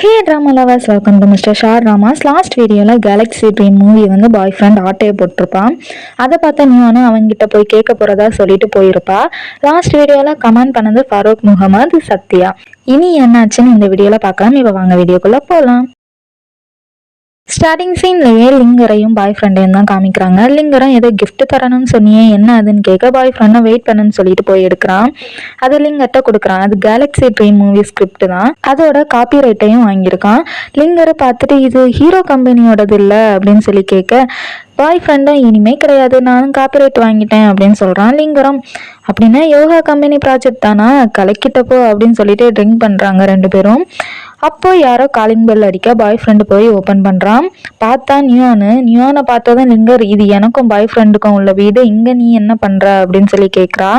Hey drama lovers, welcome to Mr. Shah Dramas. Last வீடியோவில் Galaxy dream movie வந்து பாய் friend ஆட்டையை போட்டிருப்பான். அதை பார்த்த நியூனா அவங்ககிட்ட போய் கேட்க போகிறதா சொல்லிட்டு போயிருப்பா. லாஸ்ட் வீடியோவில் கமெண்ட் பண்ணது ஃபரூக் முகமது சத்யா. இனி என்னாச்சுன்னு இந்த வீடியோவில் பார்க்கலாம். இப்போ வாங்க வீடியோக்குள்ளே போகலாம். ஸ்டார்டிங் சீன்லயே லிங்கரையும் பாய் ஃப்ரெண்டையும் தான் காமிக்கிறாங்க. லிங்கரம் ஏதோ கிஃப்ட் தரணும்னு சொன்னியே, என்ன அதுன்னு கேட்க பாய் ஃப்ரெண்டை வெயிட் பண்ணுன்னு சொல்லிட்டு போய் எடுக்கிறான். அது லிங்கர்ட்ட கொடுக்குறான். அது கேலக்ஸி ட்ரீம் மூவி ஸ்கிரிப்ட் தான். அதோட காப்பி ரைட்டையும் வாங்கியிருக்கான். லிங்கரை பார்த்துட்டு இது ஹீரோ கம்பெனியோடது இல்லை அப்படின்னு சொல்லி கேட்க பாய் ஃப்ரெண்டும் இனிமே கிடையாது, நானும் காப்பிரைட் வாங்கிட்டேன் அப்படின்னு சொல்கிறான். லிங்கரம் அப்படின்னா யோகா கம்பெனி ப்ராஜெக்ட் தானா, கலக்கிட்டப்போ அப்படின்னு சொல்லிட்டு ட்ரிங்க் பண்ணுறாங்க ரெண்டு பேரும். அப்போ யாரோ காலிங் பெல் அடிக்க பாய் ஃப்ரெண்டு போய் ஓப்பன் பண்ணுறான். பார்த்தா நியோனை பார்த்ததும் லிங்கர், இது எனக்கும் பாய் ஃப்ரெண்டுக்கும் உள்ள வீடு, இங்கே நீ என்ன பண்ணுற அப்படின்னு சொல்லி கேட்குறா.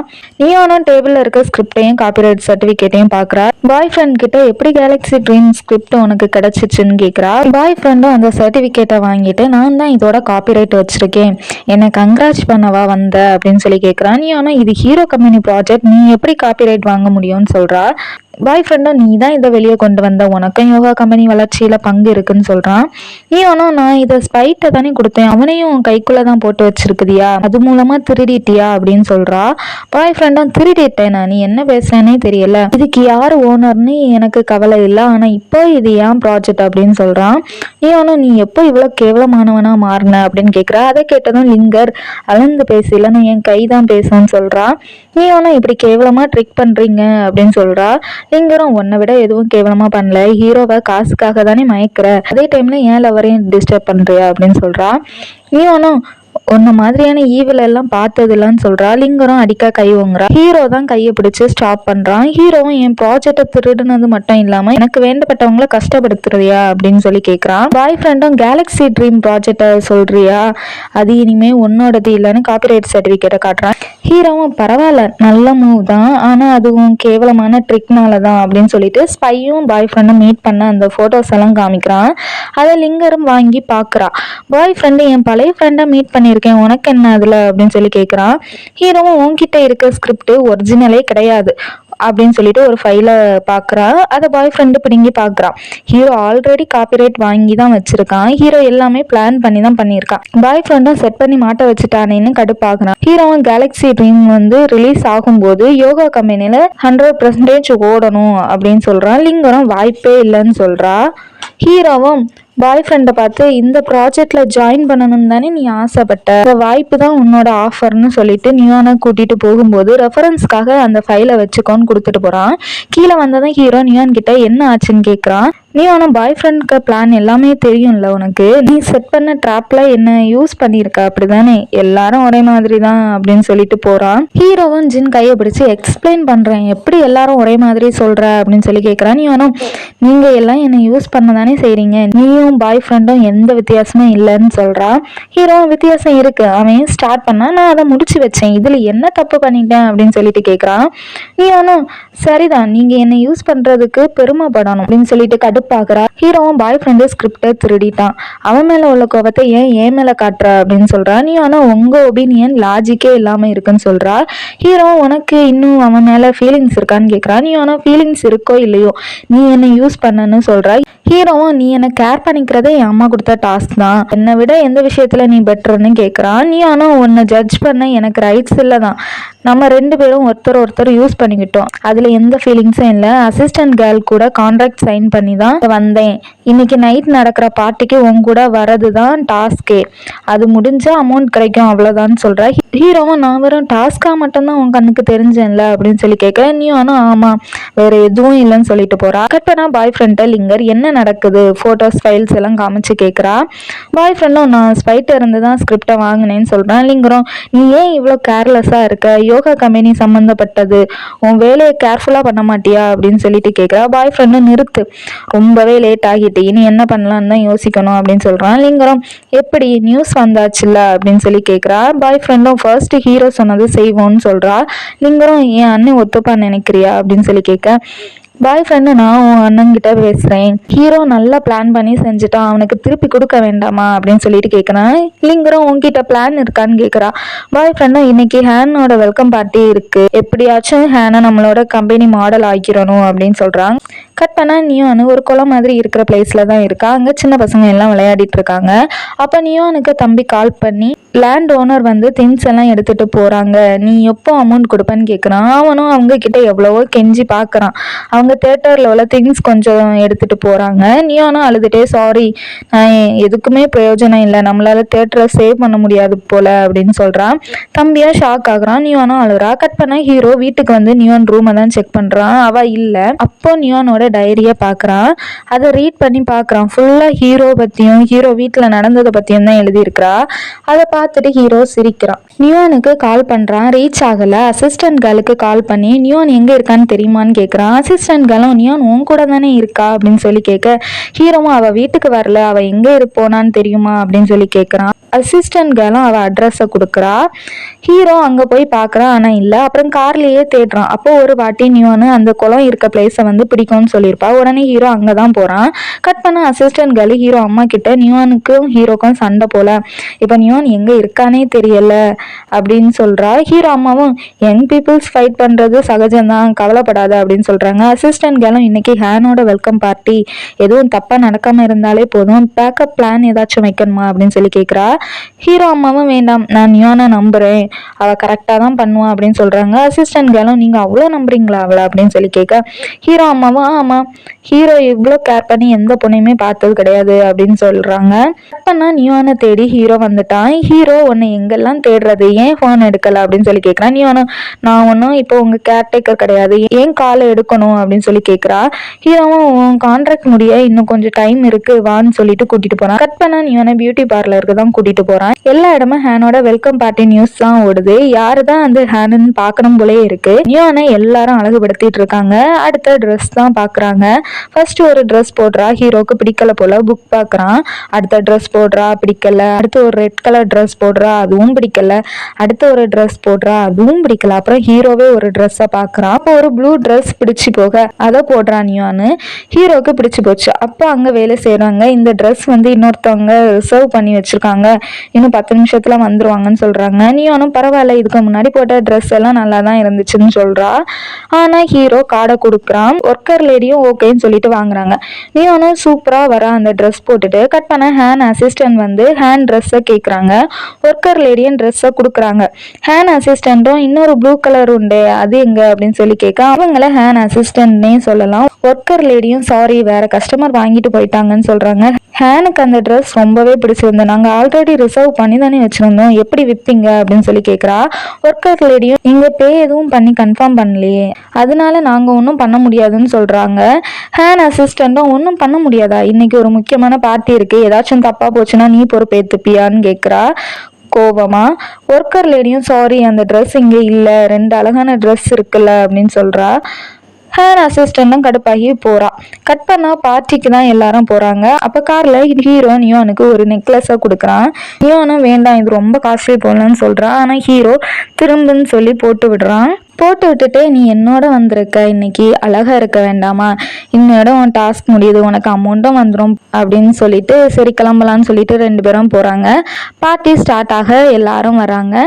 நியோனும் டேபிளில் இருக்க ஸ்கிரிப்டையும் காப்பிரைட் சர்டிஃபிகேட்டையும் பார்க்குறா. பாய் ஃப்ரெண்ட் கிட்ட எப்படி கேலக்ஸி ட்ரீம் ஸ்கிரிப்ட் உனக்கு கிடைச்சிச்சுன்னு கேட்குறா. பாய் ஃப்ரெண்டும் அந்த சர்டிஃபிகேட்டை வாங்கிட்டு, நான் தான் இதோட காப்பிரைட் வச்சிருக்கேன், என்னை கங்க்ராட்ச் பண்ணவா வந்த அப்படின்னு சொல்லி கேட்குறான். நியோனும் இது ஹீரோ கம்பெனி ப்ராஜெக்ட், நீ எப்படி காப்பிரைட் வாங்க முடியும்னு சொல்கிறா. பாய் ஃப்ரெண்டும் நீ தான் இதை வெளியே கொண்டு வந்த, உனக்கும் யோகா கம்பெனி வளர்ச்சியில் பங்கு இருக்குன்னு சொல்கிறான். நீனும் நான் இதை ஸ்பைட்டை தானே கொடுத்தேன், அவனையும் கைக்குள்ளே தான் போட்டு வச்சிருக்குதியா, அது மூலமாக திருடிட்டியா அப்படின்னு சொல்கிறா. பாய் ஃப்ரெண்டும் திருடிட்டேனா, நீ என்ன பேசுறேனே தெரியல, இதுக்கு யார் ஓனர்னு எனக்கு கவலை இல்லை, ஆனால் இப்போ இது ஏன் ப்ராஜெக்ட் அப்படின்னு சொல்கிறான். நீ எப்போ இவ்வளோ கேவலமானவனா மாறின அப்படின்னு கேட்குறா. அதை கேட்டதும் லிங்கர் அளந்து பேசல, நான் என் கை தான் பேசுன்னு சொல்கிறா. இப்படி கேவலமாக ட்ரிக் பண்ணுறீங்க அப்படின்னு சொல்கிறா. லிங்கரும் உன்னை விட எதுவும் கேவலமா பண்ணல, ஹீரோவை காசுக்காக தானே மயக்கிற, அதே டைம்ல ஏன் லவரையும் டிஸ்டர்ப் பண்றியா அப்படின்னு சொல்றா. நீ உன்ன மாதிரியான ஈவில் எல்லாம் பார்த்ததில்லன்னு சொல்றா. லிங்கரும் அடிக்க கை வாங்குறா. ஹீரோ தான் கையை பிடிச்சு ஸ்டாப் பண்றான். ஹீரோவும் என் ப்ராஜெக்டை திருடுனது மட்டும் இல்லாம எனக்கு வேண்டப்பட்டவங்கள கஷ்டப்படுத்துறியா அப்படின்னு சொல்லி கேட்கறான். பாய் ஃப்ரெண்டும் கேலக்ஸி ட்ரீம் ப்ராஜெக்டை சொல்றியா, அது இனிமே உன்னோடது இல்லைன்னு காப்பிரைட் சர்டிஃபிகேட்டை காட்டுறான். ஹீரோவும் பரவாயில்ல, நல்ல மூவ் தான், ஆனா அதுவும் கேவலமான ட்ரிக்னால தான் அப்படின்னு சொல்லிட்டு ஸ்பையும் பாய் ஃப்ரெண்டும் மீட் பண்ண அந்த போட்டோஸ் எல்லாம் காமிக்கிறான். அதை லிங்கரும் வாங்கி பாக்குறா. பாய் ஃப்ரெண்டு என் பழைய ஃப்ரெண்டை மீட் பண்ணியிருக்கேன், உனக்கு என்ன அதுல அப்படின்னு சொல்லி கேட்குறான். ஹீரோவும் உன்கிட்ட இருக்க ஸ்கிரிப்ட் ஒரிஜினலே கிடையாது அப்படின்னு சொல்லிட்டு ஒரு ஃபைலை பார்க்குறா. அதை பாய் ஃப்ரெண்டு பிடுங்கி பார்க்குறான். ஹீரோ ஆல்ரெடி காப்பிரைட் வாங்கி தான் வச்சிருக்கான், ஹீரோ எல்லாமே பிளான் பண்ணி தான் பண்ணியிருக்கான். பாய் ஃப்ரெண்டும் செட் பண்ணி மாட்ட வச்சுட்டானேன்னு கடுப்பாக்குறான். ஹீரோவும் கேலக்ஸி ட்ரீம் வந்து ரிலீஸ் ஆகும்போது யோகா கம்பெனியில் 100% ஓடணும் அப்படின்னு சொல்கிறான். லிங்கரும் வாய்ப்பே இல்லைன்னு சொல்கிறா. ஹீரோவும் பாய் ஃப்ரெண்டை பார்த்து இந்த ப்ராஜெக்ட்ல ஜாயின் பண்ணணும் தானே நீ ஆசைப்பட்ட, இந்த வாய்ப்பு தான் உன்னோட ஆஃபர்னு சொல்லிட்டு நியோனை கூட்டிட்டு போகும்போது ரெஃபரன்ஸ்க்காக அந்த ஃபைலை வச்சுக்கோன்னு கொடுத்துட்டு போறான். கீழே வந்ததும் ஹீரோ நியோன் கிட்ட என்ன ஆச்சுன்னு கேட்குறான். நீ பாய் ஃப்ரெண்டுக்கு பிளான் எல்லாமே தெரியும்ல உனக்கு, நீ செட் பண்ண ட்ராப்ல என்ன யூஸ் பண்ணியிருக்க அப்படிதானே, எல்லாரும் ஒரே மாதிரி தான் அப்படின்னு சொல்லிட்டு போறான். ஹீரோவும் ஜின் கையை பிடிச்சு எக்ஸ்பிளைன் பண்றேன், எப்படி எல்லாரும் ஒரே மாதிரி சொல்ற அப்படின்னு சொல்லி கேட்குறான். நீங்க எல்லாம் என்னை யூஸ் பண்ணதானே செய்றீங்க, நீயும் பாய் ஃப்ரெண்டும் எந்த வித்தியாசமும் இல்லைன்னு சொல்றா. ஹீரோவும் வித்தியாசம் இருக்கு, அவன் ஸ்டார்ட் பண்ணா நான் அதை முடிச்சு வச்சேன், இதுல என்ன தப்பு பண்ணிட்டேன் அப்படின்னு சொல்லிட்டு கேட்குறான். சரிதான், நீங்க என்னை யூஸ் பண்றதுக்கு பெருமைப்படணும் அப்படின்னு சொல்லிட்டு கடுப்பாக்குறா. ஹீரோவும் பாய் ஃப்ரெண்டு ஸ்கிரிப்டை திருடிட்டான், அவன் மேல உள்ள கோபத்தை ஏன் மேல காட்டுற அப்படின்னு சொல்றா. உங்க ஒபீனியன் லாஜிக்கே இல்லாம இருக்குன்னு சொல்றா. ஹீரோ உனக்கு இன்னும் அவன் மேல ஃபீலிங்ஸ் இருக்கான்னு கேட்குறா. ஃபீலிங்ஸ் இருக்கோ இல்லையோ, நீ என்னை யூஸ் பண்ணன்னு சொல்றா. ஹீரோவும் நீ என்னை கேர் பண்ணிக்கிறதே என் அம்மா கொடுத்த டாஸ்க் தான், என்னை விட எந்த விஷயத்துல நீ பெட்டர்னு கேட்குறான். உன்னை ஜட்ஜ் பண்ண எனக்கு ரைட்ஸ் இல்லை தான், நம்ம ரெண்டு பேரும் ஒருத்தர் யூஸ் பண்ணிக்கிட்டோம், அதுல எந்த ஃபீலிங்ஸும் இல்லை, அசிஸ்டன்ட் கேர்ள் கூட கான்ட்ராக்ட் சைன் பண்ணி தான் வந்தேன், இன்னைக்கு நைட் நடக்கிற பார்ட்டிக்கு உன் கூட வரது தான் டாஸ்கே, அது முடிஞ்சா அமௌண்ட் கிடைக்கும் அவ்வளோதான்னு சொல்ற. ஹீரோவும் நான் வெறும் டாஸ்காக மட்டும்தான் உன் கண்ணுக்கு தெரிஞ்சேன்ல அப்படின்னு சொல்லி கேட்க, ஆமா வேற எதுவும் இல்லைன்னு சொல்லிட்டு போறா. கட் பண்ணா பாய் ஃப்ரெண்ட்டை லிங்கர் என்ன நடக்குது ஃபோட்டோஸ் ஃபைல்ஸ் எல்லாம் காமிச்சு கேட்குறா. பாய் ஃப்ரெண்டும் நான் ஸ்பைட்டை இருந்து தான் ஸ்கிரிப்டை வாங்கினேன்னு சொல்கிறான். லிங்கரும் நீ ஏன் இவ்வளோ கேர்லெஸ்ஸாக இருக்க, யோகா கம்பெனி சம்மந்தப்பட்டது, உன் வேலையை கேர்ஃபுல்லாக பண்ண மாட்டியா அப்படின்னு சொல்லிட்டு கேட்குறா. பாய் ஃப்ரெண்டும் நிறுத்து, ரொம்பவே லேட் ஆகிட்டு, இனி என்ன பண்ணலான்னு தான் யோசிக்கணும் அப்படின்னு சொல்கிறான். லிங்கரும் எப்படி நியூஸ் வந்தாச்சுல்ல அப்படின்னு சொல்லி கேட்குறா. பாய் ஃப்ரெண்டும் ஃபர்ஸ்ட் ஹீரோ சொன்னது செய்வோன்னு சொல்கிறா. லிங்கரும் என் அண்ணன் ஒத்துப்பான்னு நினைக்கிறியா அப்படின்னு சொல்லி கேட்க, பாய் ஃப்ரெண்டு நான் உன் அண்ணன்கிட்ட பேசுகிறேன், ஹீரோ நல்லா பிளான் பண்ணி செஞ்சுட்டான், அவனுக்கு திருப்பி கொடுக்க வேண்டாமா அப்படின்னு சொல்லிட்டு கேட்குறான். லிங்கரும் உங்ககிட்ட பிளான் இருக்கான்னு கேட்குறா. பாய் ஃப்ரெண்டும் இன்னைக்கு ஹேனோட வெல்கம் பார்ட்டி இருக்கு, எப்படியாச்சும் ஹேனை நம்மளோட கம்பெனி மாடல் ஆக்கிடணும் அப்படின்னு சொல்கிறான். கட் பண்ணா நியோனு ஒரு குளம் மாதிரி இருக்கிற பிளேஸ்ல தான் இருக்கா. அங்க சின்ன பசங்க எல்லாம் விளையாடிட்டு இருக்காங்க. அப்ப நியோனுக்கு தம்பி கால் பண்ணி லேண்ட் ஓனர் வந்து திங்ஸ் எல்லாம் எடுத்துட்டு போறாங்க, நீ எப்போ அமௌண்ட் கொடுப்பேன்னு கேட்குறான். அவனும் அவங்க கிட்ட எவ்வளவோ கெஞ்சி பார்க்குறான். அவங்க தேட்டரில் உள்ள திங்ஸ் கொஞ்சம் எடுத்துட்டு போறாங்க. நியோனும் அழுதுட்டே சாரி, நான் எதுக்குமே பிரயோஜனம் இல்லை, நம்மளால தேட்டரை சேவ் பண்ண முடியாது போல அப்படின்னு சொல்றான். தம்பியா ஷாக் ஆகுறான். நியோனும் அழுறா. கட் பண்ண ஹீரோ வீட்டுக்கு வந்து நியோன் ரூமை தான் செக் பண்றான். அவ இல்லை. அப்போ நியோனோட டைரியை பார்க்குறான். அதை ரீட் பண்ணி பார்க்குறான். ஃபுல்லாக ஹீரோ பற்றியும் ஹீரோ வீட்டில் நடந்ததை பற்றியும் தான் எழுதியிருக்கிறா. அதை பார்த்துட்டு ஹீரோ சிரிக்கிறான். நியோனுக்கு கால் பண்ணுறான். ரீச் ஆகலை. அசிஸ்டன்ட் கேர்ளுக்கு கால் பண்ணி நியோன் எங்கே இருக்கான்னு தெரியுமான்னு கேட்குறான். அசிஸ்டன்ட் கேர்ளும் நியோன் உன் கூட தானே இருக்கா அப்படின்னு சொல்லி கேட்க, ஹீரோவும் அவள் வீட்டுக்கு வரல, அவள் எங்கே இருப்போனான்னு தெரியுமா அப்படின்னு சொல்லி கேட்குறான். அசிஸ்டன்ட் கேர்ளும் அவள் அட்ரஸை கொடுக்குறா. ஹீரோ அங்கே போய் பார்க்குறான். ஆனால் இல்லை. அப்புறம் கார்லேயே தேடுறான். அப்போ ஒரு வாட்டி நியோனு அந்த குளம் இருக்க பிளேஸை வந்து பிடிக்கும்னு சொல்லியிருப்பா. உடனே ஹீரோ அங்கே தான் போகிறான். கட் பண்ண அசிஸ்டன்ட் கேர்ள் ஹீரோ அம்மா கிட்ட நியோனுக்கும் ஹீரோக்கும் சண்டை போல, இப்போ நியோன் எங்கே இருக்கானே தெரியல அப்படின்னு சொல்கிறா. ஹீரோ அம்மாவும் யங் பீப்புள்ஸ் ஃபைட் பண்ணுறது சகஜம்தான், கவலைப்படாத அப்படின்னு சொல்கிறாங்க. அசிஸ்டன்ட் கேர்ளும் இன்னைக்கு ஹேனோட வெல்கம் பார்ட்டி, எதுவும் தப்பாக நடக்காமல் இருந்தாலே போதும், பேக்கப் பிளான் ஏதாச்சும் வைக்கணுமா அப்படின்னு சொல்லி கேட்குறா. ஹீரோ அம்மாவும் வேண்டாம், நான் நியோனை நம்புகிறேன், அவள் கரெக்டாக தான் பண்ணுவான் அப்படின்னு சொல்கிறாங்க. அசிஸ்டன்ட் கேர்ளும் நீங்கள் அவ்வளோ நம்புறீங்களா அவளை அப்படின்னு சொல்லி கேட்க, ஹீரோ அம்மாவும் ஆமாம், ஹீரோ இவ்வளோ கேர் பண்ணி எந்த பொண்ணையுமே பார்த்தது கிடையாது அப்படின்னு சொல்கிறாங்க. அப்போனா நியோனை தேடி ஹீரோ வந்துட்டான். ஹீரோ உன்னை எங்கெல்லாம் தேடுறது, ஏன் ஃபோன் எடுக்கலை அப்படின்னு சொல்லி கேட்குறான். நியோனும் நான் ஒன்றும் இப்போ உங்கள் கேர்டேக்கர் கிடையாது, ஏன் காலை எடுக்கணும் அப்படின்னு சொல்லி கேட்குறா. ஹீரோவும் உன் கான்ட்ராக்ட் முடிய இன்னும் கொஞ்சம் டைம் இருக்கு வான்னு சொல்லிட்டு கூட்டிட்டு போறான். கட் பண்ணா நியோனை பியூட்டி பார்லருக்கு தான் கூட்டிட்டு போறான். எல்லா இடமும் ஹேனோட வெல்கம் பார்ட்டி நியூஸ் தான் ஓடுது. யாரு தான் அந்த ஹேனுன்னு பார்க்கணும் போலே இருக்கு. நியோனை எல்லாரும் அழகுபடுத்திட்டு இருக்காங்க. அடுத்த ட்ரெஸ் தான் பாக்குறாங்க. ஃபர்ஸ்ட் ஒரு ட்ரெஸ் போடுறா, ஹீரோக்கு பிடிக்கல போல, புக் பாக்குறான். அடுத்த ட்ரெஸ் போடுறா, பிடிக்கல. அடுத்து ஒரு ரெட் கலர் ட்ரெஸ் போடுறா, அதுவும் பிடிக்கல. அடுத்து ஒரு ட்ரெஸ் போடுறா, அதுவும் பிடிக்கல. அப்புறம் ஹீரோவே ஒரு ட்ரெஸ்ஸை பாக்குறான். அப்போ ஒரு ப்ளூ ட்ரெஸ் பிடிச்சு போக அதை போடுறான் நியோனு. ஹீரோக்கு பிடிச்சு போச்சு. அப்போ அங்க வேலை செய்யறாங்க, இந்த ட்ரெஸ் வந்து இன்னொருத்தவங்க ரிசர்வ் பண்ணி வச்சிருக்காங்க, இன்னும் 10 நிமிஷத்துல வந்துருவாங்கன்னு சொல்றாங்க. நியோனும் பரவாயில்ல, இதுக்கு முன்னாடி போட்ட ட்ரெஸ் எல்லாம் நல்லா தான் இருந்துச்சுன்னு சொல்றா. ஆனா ஹீரோ கார்டை கொடுக்குறான். ஒர்க்கர் லேடியும் ஓகேன்னு சொல்லிட்டு வாங்குறாங்க. நியோனும் சூப்பரா வர அந்த ட்ரெஸ் போட்டுட்டு கட் பண்ண ஹேண்ட் அசிஸ்டன்ட் வந்து ஹேண்ட் ட்ரெஸ்ஸை கேட்குறாங்க. ஒர்க்கர் லேடியும் ட்ரெஸ்ஸை கொடுக்குறாங்க. ஹேண்ட் அசிஸ்டண்ட்டும் இன்னொரு ப்ளூ கலர் உண்டு, அது எங்க அப்படின்னு சொல்லி கேட்க அவங்கள ஹேண்ட் அசிஸ்டன்ட்னே சொல்லலாம். ஒர்க்கர் லேடியும் சாரி, வேற கஸ்டமர் வாங்கிட்டு போயிட்டாங்கன்னு சொல்றாங்க. ஹேனுக்கு அந்த ட்ரெஸ் ரொம்பவே பிடிச்சிருந்தோம், நாங்க ஆல்ரெடி ரிசர்வ் பண்ணி தானே வச்சிருந்தோம், எப்படி விற்பீங்க அப்படின்னு சொல்லி கேட்குறா. ஒர்க்கர் லேடியும் நீங்க பே எதுவும் பண்ணி கன்ஃபார்ம் பண்ணலையே, அதனால நாங்க ஒன்றும் பண்ண முடியாதுன்னு சொல்றாங்க. ஹேண்ட் அசிஸ்டண்ட்டும் ஒன்றும் பண்ண முடியாதா, இன்னைக்கு ஒரு முக்கியமான பார்ட்டி இருக்கு, ஏதாச்சும் தப்பா போச்சுன்னா நீ பொறுப்பேற்றுப்பியான்னு கேட்குறா கோபமா. ஒர்க்கர் லேடியும் சாரி, அந்த ட்ரெஸ் இங்கே இல்லை, 2 அழகான ட்ரெஸ் இருக்குல்ல அப்படின்னு சொல்றா. ஹேர் அசிஸ்டன்ட்டும் கடுப்பாகி போறா. கட் பண்ணா பார்ட்டிக்கு தான் எல்லாரும் போறாங்க. அப்ப கார்ல ஹீரோ நியோனுக்கு ஒரு நெக்லஸை கொடுக்குறான். நியோனும் வேண்டாம், இது ரொம்ப காஸ்ட்லி போடலன்னு சொல்றான். ஆனா ஹீரோ திரும்புன்னு சொல்லி போட்டு விடுறான். போட்டு விட்டுட்டு நீ என்னோட வந்திருக்க, இன்னைக்கு அழகா இருக்க வேண்டாமா, இன்னோட உன் டாஸ்க் முடியுது, உனக்கு அமௌண்ட்டும் வந்துடும் அப்படின்னு சொல்லிட்டு சரி கிளம்பலான்னு சொல்லிட்டு 2 பேரும் போறாங்க. பார்ட்டி ஸ்டார்ட் ஆக எல்லாரும் வராங்க.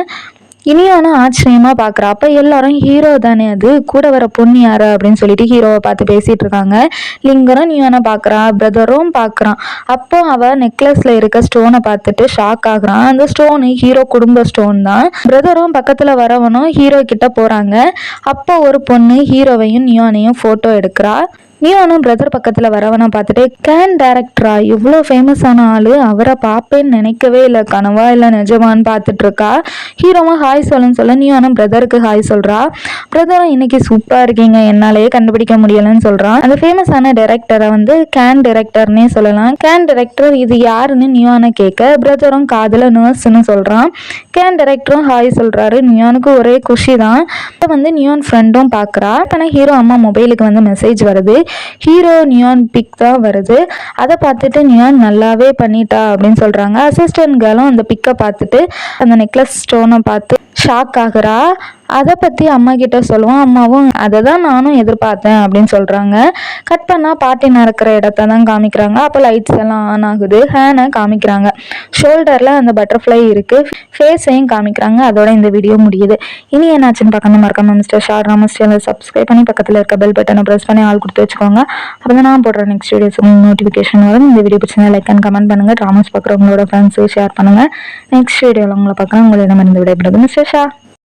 இனியான ஆச்சரியமா பாக்குறா. அப்ப எல்லாரும் ஹீரோ தானே, அது கூட வர பொண்ணு யாரு அப்படின்னு சொல்லிட்டு ஹீரோவை பார்த்து பேசிட்டு இருக்காங்க. லிங்கரும் நியோனை பாக்குறா, பிரதரும் பாக்குறான். அப்போ அவ நெக்லஸ்ல இருக்க ஸ்டோனை பார்த்துட்டு ஷாக் ஆகுறான். அந்த ஸ்டோனு ஹீரோ குடும்ப ஸ்டோன் தான். பிரதரும் பக்கத்துல வரவனும் ஹீரோ கிட்ட போறாங்க. அப்போ ஒரு பொண்ணு ஹீரோவையும் நியோனையும் போட்டோ எடுக்கிறா. நியோனும் பிரதர் பக்கத்துல வரவனை பார்த்துட்டு கேன் டைரக்டரா, இவ்வளோ ஃபேமஸான ஆளு, அவரை பார்ப்பேன்னு நினைக்கவே இல்லை, கனவா இல்லை நிஜமான்னு பார்த்துட்டு இருக்கா. ஹீரோவும் ஹாய் சொல்லுன்னு சொல்ல நியோனும் பிரதருக்கு ஹாய் சொல்றா. பிரதரும் இன்னைக்கு சூப்பரா இருக்கீங்க, என்னாலேயே கண்டுபிடிக்க முடியலன்னு சொல்றான். அந்த ஃபேமஸான டைரக்டரை வந்து கேன் டைரக்டர்னே சொல்லலாம். கேன் டைரக்டர் இது யாருன்னு நியோனை கேட்க பிரதரும் காதுல நர்ஸ்ன்னு சொல்றான். கேன் டைரக்டரும் ஹாய் சொல்றாரு. நியோனுக்கு ஒரே குஷி தான். அதை வந்து நியோன் ஃப்ரெண்டும் பாக்குறா. ஆனால் ஹீரோ அம்மா மொபைலுக்கு வந்து மெசேஜ் வருது. ஹீரோ நியான் பிக் தான் வருது. அதை பார்த்துட்டு நியான் நல்லாவே பண்ணிட்டா அப்படின்னு சொல்றாங்க. அசிஸ்டன்ட் கேர்ளும் அந்த பிக்கை பார்த்துட்டு அந்த நெக்லஸ் ஸ்டோனை பார்த்து ஷாக் ஆகுறா. அதை பற்றி அம்மா கிட்ட சொல்லுவோம். அம்மாவும் அதை தான் நானும் எதிர்பார்த்தேன் அப்படின்னு சொல்கிறாங்க. கட் பண்ணால் பாட்டி நடக்கிற இடத்த தான் காமிக்கிறாங்க. அப்போ லைட்ஸ் எல்லாம் ஆன் ஆகுது. ஹேனை காமிக்கிறாங்க. ஷோல்டரில் அந்த பட்டர்ஃப்ளை இருக்குது. ஃபேஸையும் காமிக்கிறாங்க. அதோட இந்த வீடியோ முடியுது. இனி என்னாச்சுன்னு பார்க்கணும் மறக்காம மிஸ்டர் ஷா ட்ராமா சேனலை சப்ஸ்கிரைப் பண்ணி பக்கத்தில் இருக்க பெல் பட்டனை ப்ரெஸ் பண்ணி ஆள் கொடுத்து வச்சுக்கோங்க. அப்போ தான் நான் போடுற நெக்ஸ்ட் வீடியோஸ் நோட்டிஃபிகேஷன் வரும். இந்த வீடியோ பிடிச்சிருந்தா லைக் அண்ட் கமெண்ட் பண்ணுங்கள். ட்ராமாஸ் பார்க்குறவங்களோட ஃப்ரெண்ட்ஸு ஷேர் பண்ணுங்கள். நெக்ஸ்ட் வீடியோவில் உங்களை பார்க்குறேன். உங்களை நம்ம இந்த விடைபெறுது மிஸ்டர் ஷா.